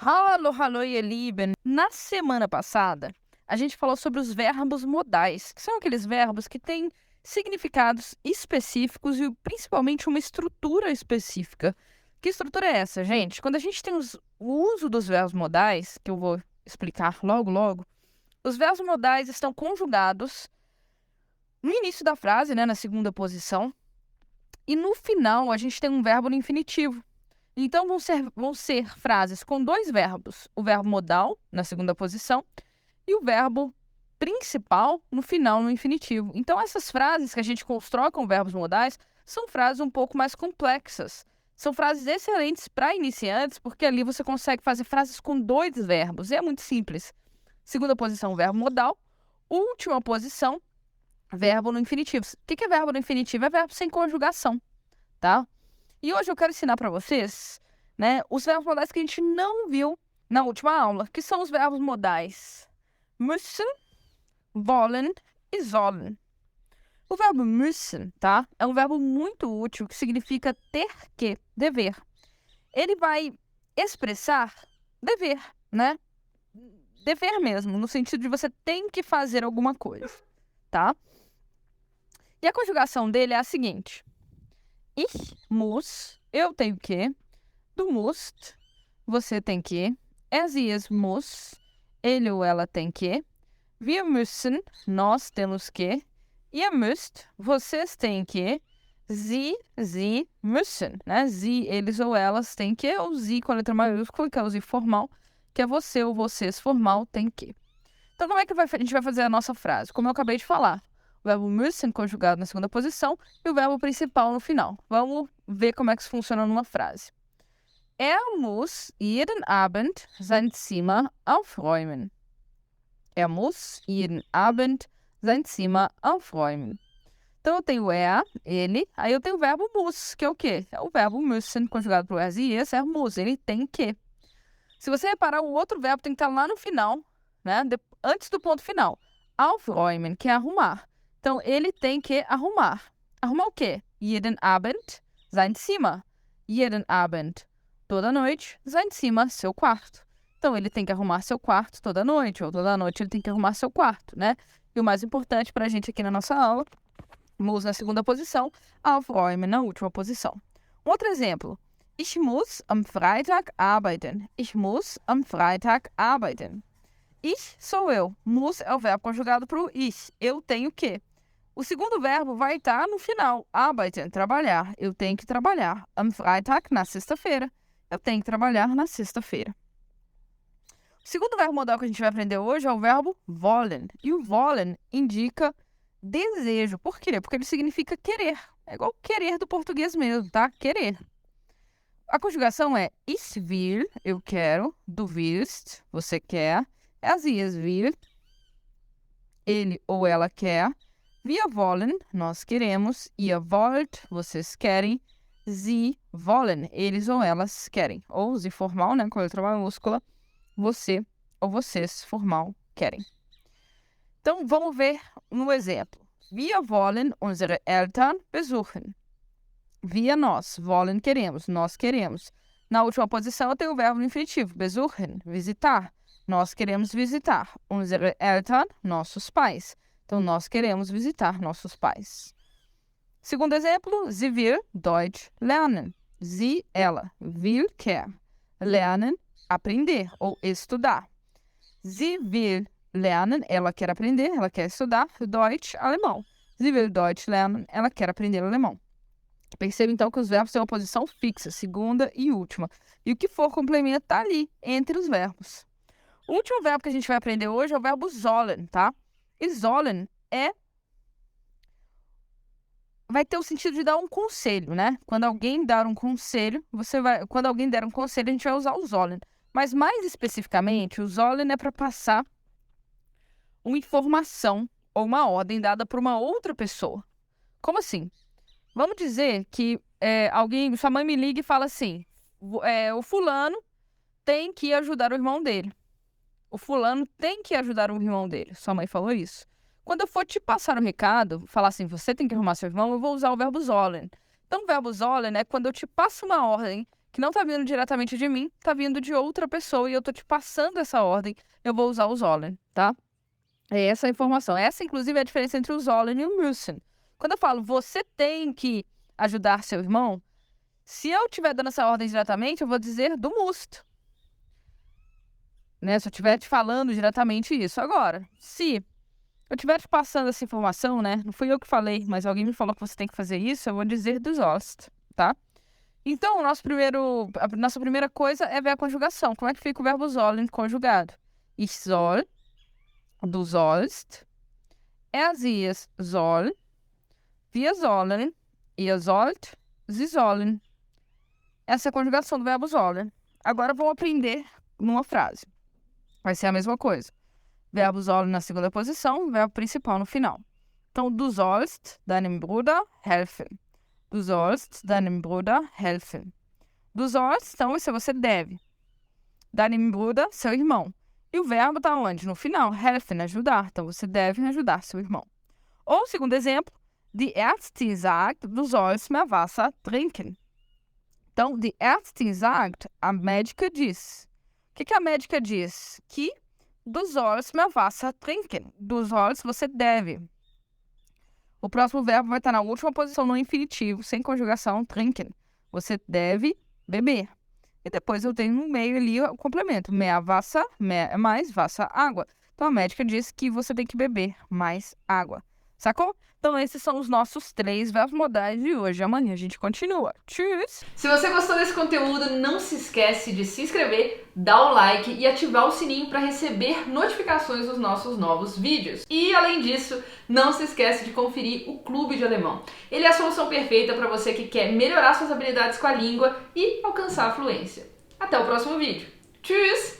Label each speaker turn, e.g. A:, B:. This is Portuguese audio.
A: Hallo, hallo, ihr Lieben. Na semana passada, a gente falou sobre os verbos modais, que são aqueles verbos que têm significados específicos e principalmente uma estrutura específica. Que estrutura é essa, gente? Quando a gente tem o uso dos verbos modais, que eu vou explicar logo logo, os verbos modais estão conjugados no início da frase, né, na segunda posição, e no final a gente tem um verbo no infinitivo. Então, vão ser frases com dois verbos, o verbo modal, na segunda posição, e o verbo principal no final, no infinitivo. Então, essas frases que a gente constrói com verbos modais são frases um pouco mais complexas. São frases excelentes para iniciantes, porque ali você consegue fazer frases com dois verbos. E é muito simples. Segunda posição, verbo modal. Última posição, verbo no infinitivo. O que é verbo no infinitivo? É verbo sem conjugação, tá? E hoje eu quero ensinar para vocês, né, os verbos modais que a gente não viu na última aula, que são os verbos modais müssen, wollen e sollen. O verbo müssen, tá? É um verbo muito útil que significa ter que, dever. Ele vai expressar dever, né? Dever mesmo, no sentido de você tem que fazer alguma coisa, tá? E a conjugação dele é a seguinte: Ich muss, eu tenho que. Du musst, você tem que. Sie, es muss, ele ou ela tem que. Wir müssen, nós temos que. Ihr müsst, vocês têm que. Sie müssen, né? Sie, eles ou elas têm que. Ou sie com a letra maiúscula, que é o sie formal, que é você ou vocês formal tem que. Então, como é que a gente vai fazer a nossa frase? Como eu acabei de falar. O verbo müssen conjugado na segunda posição e o verbo principal no final. Vamos ver como é que isso funciona numa frase. Muss jeden Abend sein Zimmer aufräumen. Muss jeden Abend sein Zimmer aufräumen. Então, eu tenho ele, aí eu tenho o verbo muss, que é o quê? É o verbo müssen conjugado por es e esse é muss, ele tem que. Se você reparar, o outro verbo tem que estar lá no final, né? Antes do ponto final. Aufräumen, que é arrumar. Então, ele tem que arrumar. Arrumar o quê? Jeden Abend sein Zimmer. Jeden Abend, toda noite, sein Zimmer, seu quarto. Então, ele tem que arrumar seu quarto toda noite, ou toda noite ele tem que arrumar seu quarto, né? E o mais importante para a gente aqui na nossa aula, muss na segunda posição, aufräumen na última posição. Um outro exemplo. Ich muss am Freitag arbeiten. Ich muss am Freitag arbeiten. Ich sou eu. Muss é o verbo conjugado para o ich. Eu tenho que. O segundo verbo vai estar no final. Arbeiten, trabalhar. Eu tenho que trabalhar. Am Freitag, na sexta-feira. Eu tenho que trabalhar na sexta-feira. O segundo verbo modal que a gente vai aprender hoje é o verbo wollen. E o wollen indica desejo. Por quê? Porque ele significa querer. É igual querer do português mesmo, tá? Querer. A conjugação é ich will, eu quero. Du willst, você quer. Sie, es will, ele ou ela quer. Wir wollen, nós queremos. Ihr wollt, vocês querem. Sie wollen, eles ou elas querem. Ou sie formal, né, com a letra maiúscula. Você ou vocês formal querem. Então, vamos ver no exemplo. Wir wollen unsere Eltern besuchen. Wir, nós. Wollen, queremos. Nós queremos. Na última posição, eu tenho o verbo no infinitivo. Besuchen, visitar. Nós queremos visitar. Unsere Eltern, nossos pais. Então, nós queremos visitar nossos pais. Segundo exemplo, sie will Deutsch lernen. Sie, ela. Will, quer. Lernen, aprender ou estudar. Sie will lernen, ela quer aprender, ela quer estudar. Deutsch, alemão. Sie will Deutsch lernen, ela quer aprender alemão. Perceba, então, que os verbos têm uma posição fixa, segunda e última. E o que for complemento está ali, entre os verbos. O último verbo que a gente vai aprender hoje é o verbo sollen, tá? E sollen vai ter o sentido de dar um conselho, né? Quando alguém dar um conselho, quando alguém der um conselho, a gente vai usar o sollen. Mas mais especificamente, o sollen é para passar uma informação ou uma ordem dada por uma outra pessoa. Como assim? Vamos dizer que sua mãe me liga e fala assim, o fulano tem que ajudar o irmão dele. O fulano tem que ajudar o irmão dele. Sua mãe falou isso. Quando eu for te passar um recado, falar assim, você tem que arrumar seu irmão, eu vou usar o verbo sollen. Então, o verbo sollen é quando eu te passo uma ordem que não tá vindo diretamente de mim, tá vindo de outra pessoa e eu tô te passando essa ordem, eu vou usar o sollen, tá? É essa a informação. Essa, inclusive, é a diferença entre o sollen e o müssen. Quando eu falo você tem que ajudar seu irmão, se eu estiver dando essa ordem diretamente, eu vou dizer du musst. Né? Se eu estiver te falando diretamente isso. Agora, se eu estiver te passando essa informação, né? Não fui eu que falei, mas alguém me falou que você tem que fazer isso, eu vou dizer du sollst, tá? Então, a nossa primeira coisa é ver a conjugação. Como é que fica o verbo sollen conjugado? Ich soll, du sollst, sie es soll, wir sollen, ihr sollt, sie sollen. Essa é a conjugação do verbo sollen. Agora vamos aprender numa frase. Vai ser a mesma coisa. Verbo sollen na segunda posição, verbo principal no final. Então, du sollst deinem Bruder helfen. Du sollst deinem Bruder helfen. Du sollst, então, isso você deve. Deinem Bruder, seu irmão. E o verbo está onde? No final. Helfen, ajudar. Então, você deve ajudar seu irmão. Ou, o segundo exemplo, die Ärztin sagt, du sollst mehr Wasser trinken. Então, die Ärztin sagt, a médica diz. O que a médica diz? Que du sollst mehr Wasser trinken. Du sollst, você deve. O próximo verbo vai estar na última posição no infinitivo, sem conjugação, trinken. Você deve beber. E depois eu tenho no meio ali o complemento. Mehr Wasser, mehr é mais, Wasser, água. Então a médica diz que você tem que beber mais água. Sacou? Então esses são os nossos 3 verbos modais de hoje. Amanhã a gente continua. Tchau!
B: Se você gostou desse conteúdo, não se esquece de se inscrever, dar o like e ativar o sininho para receber notificações dos nossos novos vídeos. E além disso, não se esquece de conferir o Clube de Alemão. Ele é a solução perfeita para você que quer melhorar suas habilidades com a língua e alcançar a fluência. Até o próximo vídeo. Tchau!